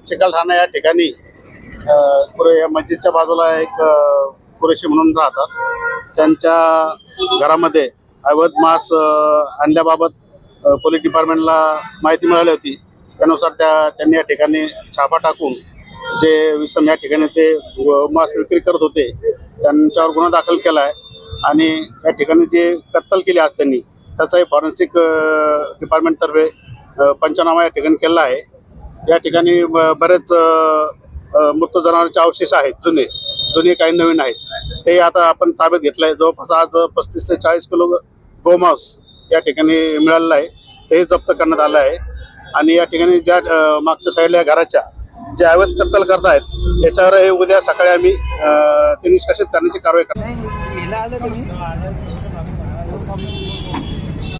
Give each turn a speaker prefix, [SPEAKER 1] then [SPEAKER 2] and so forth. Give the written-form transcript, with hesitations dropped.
[SPEAKER 1] चिकलठाणा या ठिकाणी या मस्जिदच्या बाजूला एक कुरेशी म्हणून राहतात. त्यांच्या घरामध्ये अवैध मांस आणल्याबाबत पोलीस डिपार्टमेंटला माहिती मिळाली होती. त्यानुसार त्यांनी या ठिकाणी छापा टाकून जे विसम या ठिकाणी ते मांस विक्री करत होते त्यांच्यावर गुन्हा दाखल केला आहे आणि या ठिकाणी जे कत्तल केली आज त्यांनी त्याचाही फॉरेन्सिक डिपार्टमेंटतर्फे पंचनामा या ठिकाणी केला आहे. या ठिकाणी बरेच मृत जनावरांचे अवशेष आहेत, जुने काही नवीन आहेत. ते आता आपण ताब्यात घेतलं आहे. जवळपास आज 35 ते 40 किलो गोमांस या ठिकाणी मिळालेलं आहे. ते जप्त करण्यात आलं आहे आणि या ठिकाणी ज्या मागच्या साईडला या घराच्या जे अवैध कत्तल करत आहेत याच्यावर उद्या सकाळी आम्ही ते निष्कासित करण्याची कारवाई करणार.